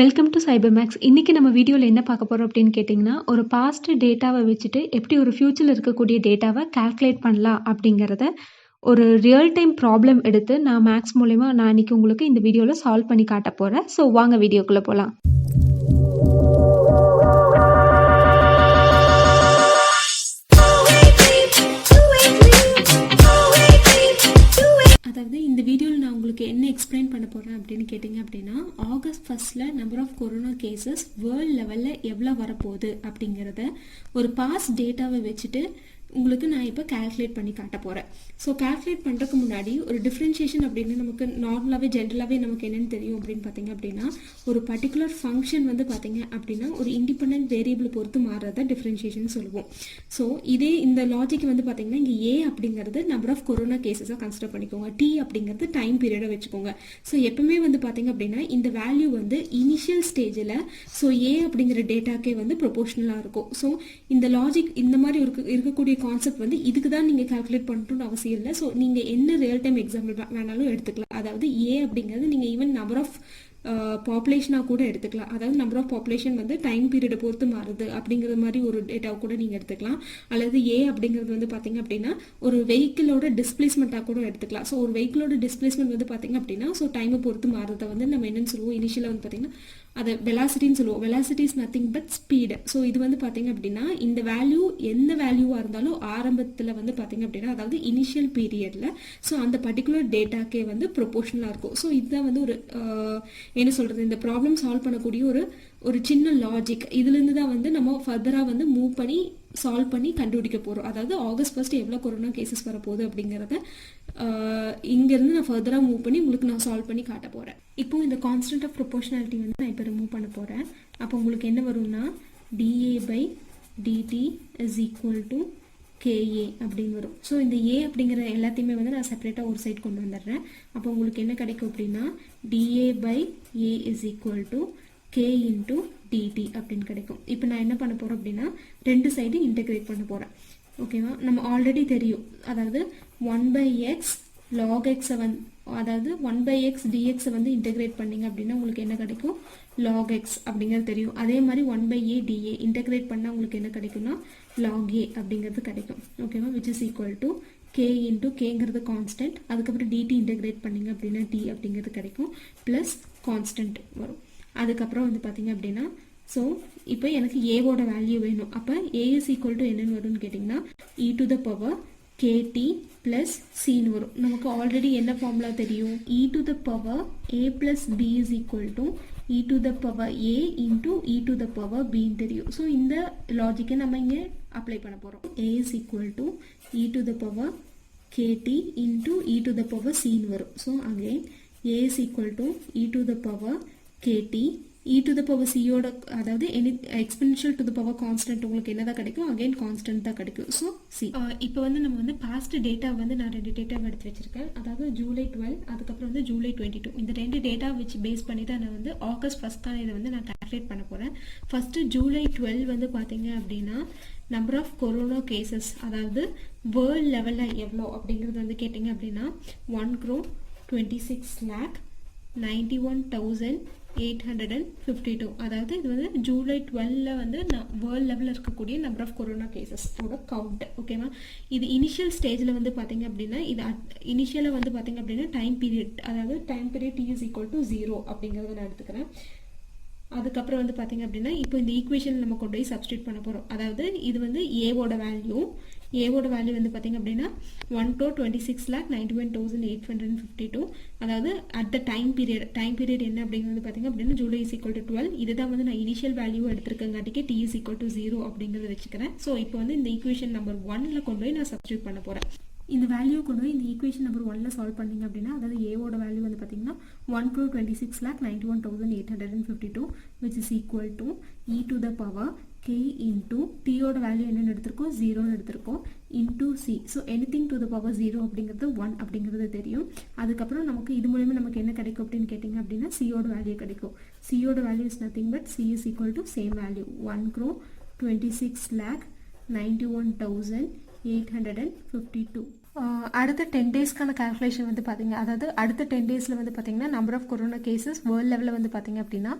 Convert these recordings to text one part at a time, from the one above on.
Welcome to cyber maths. இன்னைக்கு நம்ம வீடியோவில் என்ன பார்க்க போகிறோம் அப்படின்னு கேட்டிங்கன்னா, ஒரு பாஸ்ட் டேட்டாவை வச்சுட்டு எப்படி ஒரு ஃப்யூச்சரில் இருக்கக்கூடிய டேட்டாவை கால்குலேட் பண்ணலாம் அப்படிங்கிறத ஒரு ரியல் டைம் ப்ராப்ளம் எடுத்து நான் மேக்ஸ் மூலயமா நான் இன்னைக்கு உங்களுக்கு இந்த வீடியோவில் சால்வ் பண்ணி காட்ட போகிறேன். ஸோ வாங்க வீடியோக்குள்ளே போகலாம். அதாவது இந்த வீடியோவில் நான் உங்களுக்கு என்ன எக்ஸ்பிளைன் பண்ண போகிறேன் அப்படின்னு கேட்டிங்க அப்படின்னா, August 1 number of corona cases world லெவலில் எவ்வளோ வரப்போகுது அப்படிங்கிறத ஒரு பாஸ்ட் டேட்டாவை வச்சுட்டு உங்களுக்கு நான் இப்போ கால்குலேட் பண்ணி காட்ட போகிறேன். ஸோ கால்குலேட் பண்ணுறதுக்கு முன்னாடி ஒரு டிஃப்ரென்ஷியேஷன் அப்படின்னு நமக்கு நார்மலாகவே ஜென்ரலாகவே நமக்கு என்னென்னு தெரியும் அப்படின்னு பார்த்தீங்க அப்படின்னா, ஒரு பர்டிகுலர் ஃபங்க்ஷன் வந்து பார்த்தீங்க அப்படின்னா ஒரு இண்டிபெண்டன்ட் வேரியபிள் பொறுத்து மாறுறத டிஃப்ரென்ஷியேஷன் சொல்லுவோம். ஸோ இதே இந்த லாஜிக் வந்து பார்த்தீங்கன்னா இங்கே ஏ அப்படிங்கிறது நம்பர் ஆஃப் கொரோனா கேசஸாக கன்சிடர் பண்ணிக்கோங்க, டி அப்படிங்கிறது டைம் பீரியடை வச்சுக்கோங்க. ஸோ எப்பவுமே வந்து பார்த்தீங்க அப்படின்னா இந்த வேல்யூ வந்து இனிஷியல் ஸ்டேஜில் ஸோ ஏ அப்படிங்கிற டேட்டாக்கே வந்து ப்ரொபோஷனலாக இருக்கும். ஸோ இந்த லாஜிக் இந்த மாதிரி இருக்கக்கூடிய கான்செப்ட் வந்து இதுக்கு தான் நீங்கள் கால்குலேட் பண்ணணும்னு அவசியம் இல்லை. ஸோ நீங்கள் என்ன ரியல் டைம் எக்ஸாம்பிள் வேணாலும் எடுத்துக்கலாம். அதாவது ஏ அப்படிங்கிறது நீங்கள் ஈவன் நம்பர் ஆஃப் பாப்புலேஷனாக கூட எடுத்துக்கலாம். அதாவது நம்பர் ஆஃப் பாப்புலேஷன் வந்து டைம் பீரியடை பொறுத்து மாறுது அப்படிங்கிற மாதிரி ஒரு டேட்டாவை கூட நீங்கள் எடுத்துக்கலாம். அல்லது ஏ அப்படிங்கிறது வந்து பார்த்தீங்க அப்படின்னா ஒரு வெஹிக்கிளோட டிஸ்பிளேஸ்மெண்ட்டாக கூட எடுத்துக்கலாம். ஸோ ஒரு வெஹிக்கிளோட டிஸ்பிளேஸ்மெண்ட் வந்து பார்த்தீங்க அப்படின்னா ஸோ டைமை பொறுத்து மாறுறதை வந்து நம்ம என்னன்னு சொல்லுவோம், இனிஷியலாக வந்து பார்த்தீங்கன்னா அதை வெலாசிட்டின்னு சொல்லுவோம். Velocity is nothing but speed. So இது வந்து பார்த்தீங்க அப்படின்னா இந்த வேல்யூ எந்த வேல்யூவாக இருந்தாலும் ஆரம்பத்தில் வந்து பார்த்தீங்க அப்படின்னா அதாவது இனிஷியல் பீரியடில் ஸோ அந்த பர்டிகுலர் டேட்டாக்கே வந்து ப்ரொபோஷனலாக இருக்கும். ஸோ இதுதான் வந்து ஒரு என்ன சொல்கிறது, இந்த ப்ராப்ளம் சால்வ் பண்ணக்கூடிய ஒரு சின்ன லாஜிக். இதுலேருந்து தான் வந்து நம்ம ஃபர்தராக வந்து மூவ் பண்ணி சால்வ் பண்ணி கண்டுபிடிக்க போகிறோம். அதாவது ஆகஸ்ட் 1 எவ்வளோ கொரோனா கேசஸ் வரப்போகுது அப்படிங்கிறத இங்கேருந்து நான் ஃபர்தராக மூவ் பண்ணி உங்களுக்கு நான் சால்வ் பண்ணி காட்ட போகிறேன். இப்போ இந்த கான்ஸ்டன்ட் ஆஃப் ப்ரொபோஷனாலிட்டி வந்து நான் இப்போ ரிமூவ் பண்ண போகிறேன். அப்போ உங்களுக்கு என்ன வரும்னா dA/dt is equal to KA அப்படின்னு வரும். ஸோ இந்த ஏ அப்படிங்கிற எல்லாத்தையுமே வந்து நான் செப்பரேட்டாக ஒரு சைட் கொண்டு வந்துடுறேன். அப்போ உங்களுக்கு என்ன கிடைக்கும் அப்படின்னா dA/A is equal to K into dt அப்படின்னு கிடைக்கும். இப்போ நான் என்ன பண்ண போகிறேன் அப்படின்னா ரெண்டு சைடு இன்டெகிரேட் பண்ண போகிறேன். ஓகேவா, நம்ம ஆல்ரெடி தெரியும், அதாவது 1/x log x அதாவது 1/x dx வந்து இன்டெகிரேட் பண்ணிங்க அப்படின்னா உங்களுக்கு என்ன கிடைக்கும், log x அப்படிங்கிறது தெரியும். அதே மாதிரி 1/a dA இன்டெகிரேட் பண்ணால் உங்களுக்கு என்ன கிடைக்கும்னா log a அப்படிங்கிறது கிடைக்கும். ஓகேவா, which is equal to k into kங்கிறது கான்ஸ்டன்ட், அதுக்கப்புறம் dt இன்டெகிரேட் பண்ணிங்க அப்படின்னா t அப்படிங்கிறது கிடைக்கும் ப்ளஸ் கான்ஸ்டன்ட் வரும். அதுக்கப்புறம் வந்து பார்த்தீங்க அப்படின்னா ஸோ இப்போ எனக்கு ஏவோட வேல்யூ வேணும். அப்போ a is equal to என்னன்னு வரும்னு கேட்டிங்கன்னா e to the power kt plus cன்னு வரும். நமக்கு ஆல்ரெடி என்ன ஃபார்முலா தெரியும், e to the power a plus b is equal to e to the power a into e to the power b தெரியும். So இந்த லாஜிக்கை நம்ம இங்கே அப்ளை பண்ண போகிறோம். a is equal to e to the power kt into e to the power cன்னு வரும். So again a is equal to e to the power kt e to the power c ஓட அதாவது exponential to the power constant உங்களுக்கு என்னதான் கிடைக்கும், again constant தான் கிடைக்கும். So C இப்போ வந்து நம்ம வந்து பாஸ்ட் டேட்டா வந்து நான் ரெண்டு டேட்டாவை எடுத்து வச்சிருக்கேன். அதாவது ஜூலை 12 அதுக்கப்புறம் வந்து ஜூலை 22 இந்த ரெண்டு டேட்டா வச்சு பேஸ் பண்ணி தான் நான் வந்து ஆகஸ்ட் 1 இதை வந்து நான் கால்குலேட் பண்ண போகிறேன். ஃபர்ஸ்ட்டு ஜூலை 12 வந்து பார்த்தீங்க அப்படின்னா நம்பர் ஆஃப் கொரோனா கேசஸ் அதாவது வேர்ல்ட் லெவலில் எவ்வளோ அப்படிங்கிறது வந்து கேட்டிங்க அப்படின்னா 1,26,91,852. அதாவது இது வந்து ஜூலை 12 வந்து வேர்ல்ட் லெவலில் இருக்கக்கூடிய நம்பர் ஆஃப் கொரோனா கேசஸோட கவுண்ட். ஓகேவா, இது இனிஷியல் ஸ்டேஜில் வந்து பார்த்தீங்க அப்படின்னா இது இனிஷியலாக வந்து பார்த்தீங்க அப்படின்னா டைம் பீரியட், அதாவது time period t is equal to 0 அப்படிங்கிறத நான் எடுத்துக்கிறேன். அதுக்கப்புறம் வந்து பார்த்தீங்க அப்படின்னா இப்போ இந்த ஈக்குவேஷன் நம்ம கொண்டு போய் சப்ஸ்டியூட் பண்ண போகிறோம். அதாவது இது வந்து ஏவோட வேல்யூ வந்து பார்த்தீங்க அப்படின்னா 1,26,91,852. அதாவது அட் த டைம் பீரியட் என்ன அப்படிங்கிறது பார்த்தீங்க அப்படின்னா ஜூலை is equal to 12. இதுதான் வந்து நான் இனிஷியல் வேல்யூ எடுத்துருக்கங்காட்டிக்கு t is equal to 0 அப்படிங்கிறத வச்சுக்கிறேன். ஸோ இப்போ வந்து இந்த ஈக்குவேஷன் நம்பர் 1 கொண்டு போய் நான் சப்ஸ்டியூட் பண்ண போகிறேன். இந்த வேல்யூ கொண்டு போய் இந்த ஈக்குவேஷன் நம்பர் 1 சால்வ் பண்ணிங்க அப்படின்னா அதாவது ஏவோட வேல்யூ வந்து பார்த்தீங்கன்னா 1,26,91,852 which is equal to e to the power k into t-ஓட வேல்யூ என்னென்னு எடுத்திருக்கோம், 0ன்னு எடுத்திருக்கோம், into c. So anything to the power 0 அப்படிங்கிறது 1 அப்படிங்கிறது தெரியும். அதுக்கப்புறம் நமக்கு இது மூலமாக நமக்கு என்ன கிடைக்கும் அப்படின்னு கேட்டிங்க அப்படின்னா c-ஓட வேல்யூ கிடைக்கும். c-ஓட value is nothing but c is equal to same value 1,26,91,852. அடுத்த 10 டேஸ்க்கான கால்குலேஷன் வந்து பார்த்தீங்க, அதாவது அடுத்த 10 டேஸில் வந்து பார்த்தீங்கன்னா number of corona cases world லெவலில் வந்து பார்த்தீங்க அப்படின்னா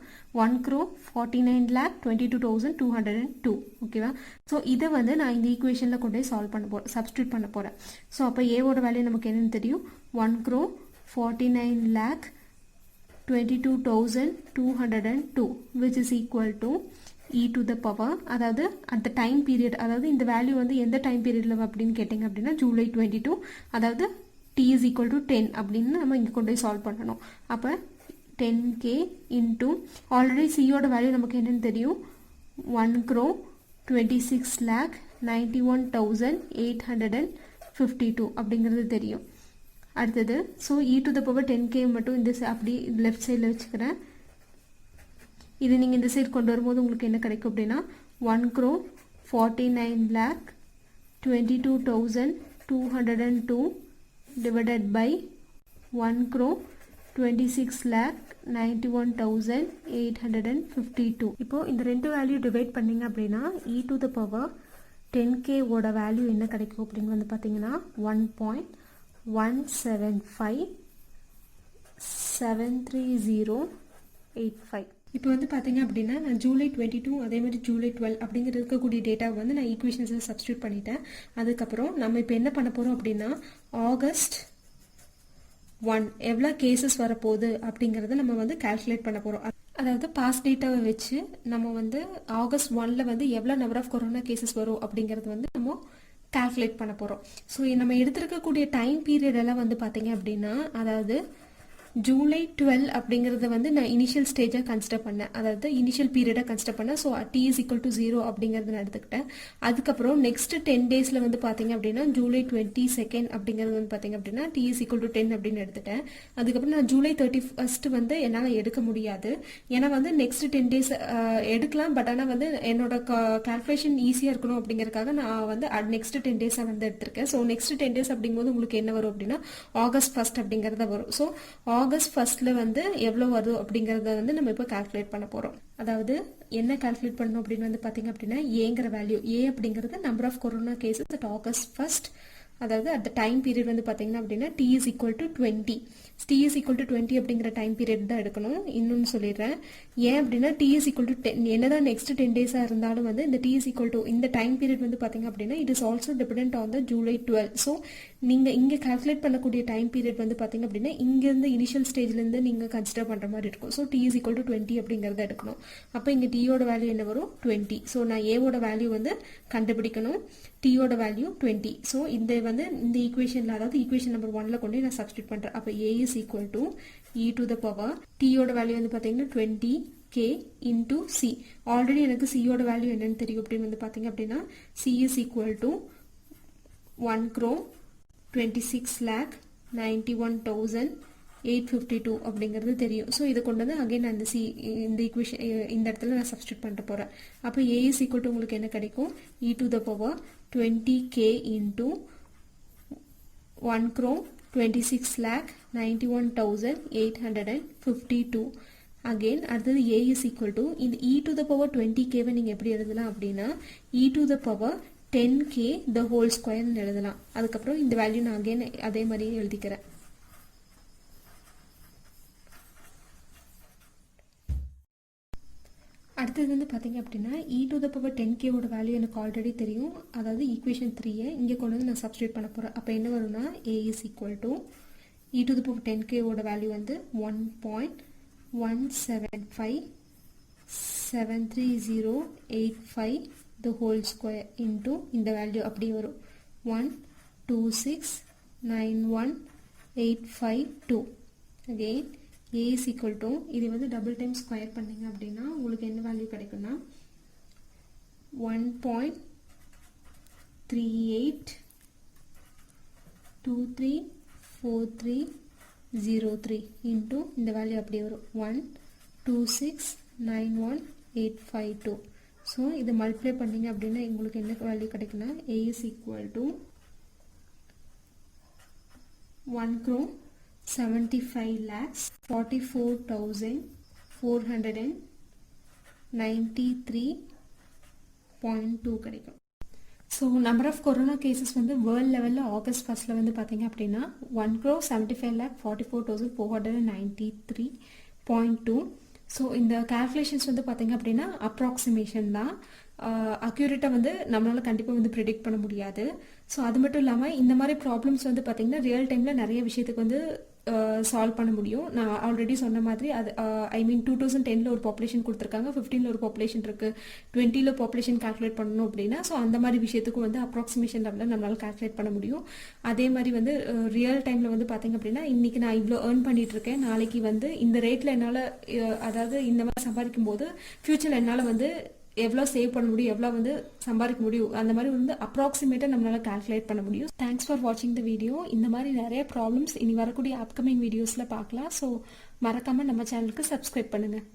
1,49,22,202. ஓகேவா? ஸோ இதை வந்து நான் இந்த ஈக்குவேஷனில் கொண்டு போய் சால்வ் பண்ண போகிறேன், சப்ஸ்டியூட் பண்ண போகிறேன். ஸோ அப்போ ஏவோட வேல்யூ நமக்கு என்னென்னு தெரியும், 1,49,22,202 which is equal to e to the power, அதாவது at the time period, அதாவது இந்த வேல்யூ வந்து எந்த டைம் பீரியட்ல அப்படின்னு கேட்டிங்க அப்படின்னா ஜூலை 22, அதாவது t is equal to 10 அப்படின்னு நம்ம இங்கே கொண்டு போய் சால்வ் பண்ணணும். அப்போ 10k இன்டூ ஆல்ரெடி சியோட வேல்யூ நமக்கு என்னன்னு தெரியும், 1,96,91,852 அப்படிங்கிறது தெரியும். அடுத்தது so e to the power 10k மட்டும் இந்த அப்படி லெஃப்ட் சைடில் வச்சுக்கிறேன். இது நீங்கள் இந்த சைடு கொண்டு வரும்போது உங்களுக்கு என்ன கிடைக்கும் அப்படின்னா 1,49,22,202 divided by 1,26,91,852. இப்போ இந்த ரெண்டு வேல்யூ டிவைட் பண்ணிங்க அப்படின்னா e to the power 10k ஓட வேல்யூ என்ன கிடைக்கும் அப்படின்னு வந்து பார்த்தீங்கன்னா 1.175,730,85. இப்போ வந்து பார்த்தீங்க அப்படின்னா நான் ஜூலை 22 அதே மாதிரி ஜூலை 12 அப்படிங்கிற இருக்கக்கூடிய டேட்டாவை வந்து நான் ஈக்குவேஷன்ஸில் சப்ஸ்டியூட் பண்ணிட்டேன். அதுக்கப்புறம் நம்ம இப்போ என்ன பண்ண போகிறோம் அப்படின்னா ஆகஸ்ட் 1 எவ்வளோ கேசஸ் வரப்போகுது அப்படிங்கிறத நம்ம வந்து கால்குலேட் பண்ண போகிறோம். அதாவது பாஸ்ட் டேட்டாவை வச்சு நம்ம வந்து ஆகஸ்ட் 1ல் வந்து எவ்வளோ நம்பர் ஆஃப் கொரோனா கேசஸ் வரும் அப்படிங்கிறது வந்து நம்ம கால்குலேட் பண்ண போகிறோம். ஸோ நம்ம எடுத்துருக்கக்கூடிய டைம் பீரியட் எல்லாம் வந்து பார்த்தீங்க அப்படின்னா அதாவது ஜூலை 12 அப்படிங்கிறத வந்து நான் இனிஷியல் ஸ்டேஜாக கன்சிடர் பண்ணேன், அதாவது இனிஷியல் பீரியடாக கன்சிடர் பண்ணேன். So t is equal to 0 அப்படிங்கிறத நான் எடுத்துக்கிட்டேன். அதுக்கப்புறம் நெக்ஸ்ட் 10 டேஸில் வந்து பார்த்தீங்க அப்படின்னா ஜூலை 22 அப்படிங்கிறது வந்து பார்த்தீங்க அப்படின்னா t is equal to 10 அப்படின்னு எடுத்துட்டேன். அதுக்கப்புறம் நான் ஜூலை 31 வந்து என்னால் எடுக்க முடியாது, ஏன்னா வந்து நெக்ஸ்ட் 10 டேஸ் எடுக்கலாம். பட் ஆனால் வந்து என்னோட கால்குலேஷன் ஈஸியாக இருக்கணும் அப்படிங்கிறதுக்காக நான் வந்து நெக்ஸ்ட் 10 டேஸை வந்து எடுத்திருக்கேன். ஸோ நெக்ஸ்ட் 10 டேஸ் அப்படிங்கும்போது உங்களுக்கு என்ன வரும் அப்படின்னா ஆகஸ்ட் 1 அப்படிங்கிறத வரும். ஸோ ஆகஸ்ட் 1ல வந்து எவ்வளோ வரும் அப்படிங்கிறத வந்து நம்ம இப்போ கால்குலேட் பண்ண போகிறோம். அதாவது என்ன கால்குலேட் பண்ணணும் அப்படின்னு வந்து பார்த்தீங்க அப்படின்னா ஏங்கிற வேல்யூ, ஏ அப்படிங்கிறது number of corona cases at August 1, அதாவது அட் டைம் பீரியட் வந்து பார்த்தீங்கன்னா அப்படின்னா t is equal to 20. t is equal to 20 அப்படிங்கிற டைம் பீரியட் தான் எடுக்கணும். இன்னொன்று சொல்லிடுறேன், ஏன் அப்படின்னா t is equal to 10 என்னதான் நெக்ஸ்ட் 10 டேஸாக இருந்தாலும் வந்து இந்த t is equal to இந்த டைம் பீரியட் வந்து பார்த்தீங்க அப்படின்னா it is also depend on the July 12. So நீங்கள் இங்கே கால்குலேட் பண்ணக்கூடிய டைம் பீரியட் வந்து பார்த்தீங்க அப்படின்னா இங்கேருந்து இனிஷியல் ஸ்டேஜ்லேருந்து நீங்கள் கன்சிடர் பண்ணுற மாதிரி இருக்கும். So t is equal to 20 அப்படிங்கிறத எடுக்கணும். அப்போ இங்கே tயோட வேல்யூ என்ன வரும், 20. ஸோ நான் ஏவோட வேல்யூ வந்து கண்டுபிடிக்கணும், tயோட வேல்யூ 20. ஸோ இந்த வந்து இந்த ஈக்குவேஷனில் அதாவது ஈக்குவேஷன் நம்பர் 1ல கொண்டு நான் சப்ஸ்டியூட் பண்ணுறேன். அப்போ a is equal to e to the power tயோட வேல்யூ வந்து பார்த்தீங்கன்னா 20k into c. ஆல்ரெடி எனக்கு cயோட வேல்யூ என்னன்னு தெரியும் அப்படின்னு வந்து பார்த்தீங்க அப்படின்னா c is equal to 1,26,91,852 அப்படிங்கிறது தெரியும். ஸோ இதை கொண்டு வந்து அகைன் அந்த இந்த ஈக்குவேஷன் இந்த இடத்துல நான் சப்ஸ்டியூட் பண்ணிட்டு போகிறேன். அப்போ a is equal to உங்களுக்கு என்ன கிடைக்கும், e to the power 20k into 1,26,91,852. Again அடுத்தது a is equal to இந்த e to the power 20k நீங்கள் எப்படி எழுதலாம் அப்படின்னா e to the power 10k the whole square எழுதலாம். அதுக்கப்புறம் இந்த வேல்யூ நான் அகெயின் அதே மாதிரியே எழுதிக்கிறேன். அடுத்தது வந்து பார்த்தீங்க அப்படின்னா e to the power 10k ஓட வேல்யூ எனக்கு ஆல்ரெடி தெரியும், அதாவது ஈக்குவேஷன் 3 இங்கே கொண்டு வந்து நான் சப்ஸ்டியூட் பண்ண போகிறேன். அப்போ என்ன வரும்னா a is equal to e to the power 10k ஓட வேல்யூ வந்து 1.175,730,85 the whole square into இந்த வேல்யூ அப்படியே வரும் 126,91,852. again a is equal to இது வந்து டபுள் டைம் ஸ்கொயர் பண்ணீங்க அப்படின்னா உங்களுக்கு என்ன வேல்யூ கிடைக்கும்னா 1.38234303 into இந்த வேல்யூ அப்படியே வரும் 126,91,852. ஸோ இது மல்டிப்ளை பண்ணீங்க அப்படின்னா உங்களுக்கு என்ன வேல்யூ கிடைக்குன்னா a is equal to 1,75,44,493.2 கிடைக்கும். So number of corona cases வந்து வேர்ல்டு லெவலில் ஆகஸ்ட் ஃபர்ஸ்ட்டில் வந்து பார்த்தீங்க அப்படின்னா 1,75,44,493.2. ஸோ இந்த கால்குலேஷன்ஸ் வந்து பார்த்தீங்க அப்படின்னா அப்ராக்சிமேஷன் தான், அக்யூரேட்டாக வந்து நம்மளால் கண்டிப்பாக வந்து ப்ரிடிக்ட் பண்ண முடியாது. ஸோ அது மட்டும் இல்லாமல் இந்த மாதிரி ப்ராப்ளம்ஸ் வந்து பார்த்தீங்கன்னா ரியல் டைமில் நிறைய விஷயத்துக்கு வந்து சால்வ் பண்ண முடியும். நான் ஆல்ரெடி சொன்ன மாதிரி அது ஐ மீன் 2010 ஒரு பாப்புலேஷன் கொடுத்துருக்காங்க, 15 ஒரு பாப்புலேஷன் இருக்குது, 20 பாப்புலேஷன் கால்குலேட் பண்ணணும் அப்படின்னா ஸோ அந்த மாதிரி விஷயத்துக்கும் வந்து அப்ராக்சிமேஷன் லெவலில் நம்மளால் கால்குலேட் பண்ண முடியும். அதே மாதிரி வந்து ரியல் டைமில் வந்து பார்த்தீங்க அப்படின்னா இன்றைக்கி நான் இவ்வளோ ஏர்ன் பண்ணிட்டு இருக்கேன், நாளைக்கு வந்து இந்த ரேட்டில் என்னால் அதாவது இந்த மாதிரி சம்பாதிக்கும் போது ஃப்யூச்சரில் என்னால் வந்து எவ்வளோ சேவ் பண்ண முடியும், எவ்வளோ வந்து சம்பாதிக்க முடியும், அந்த மாதிரி வந்து அப்ராக்சிமேட்டாக நம்மளால் கால்குலேட் பண்ண முடியும். தேங்க்ஸ் ஃபார் வாட்சிங் த வீடியோ. இந்த மாதிரி நிறைய ப்ராப்ளம்ஸ் இனி வரக்கூடிய அப்கமிங் வீடியோஸில் பார்க்கலாம். ஸோ மறக்காமல் நம்ம சேனலுக்கு சப்ஸ்கிரைப் பண்ணுங்கள்.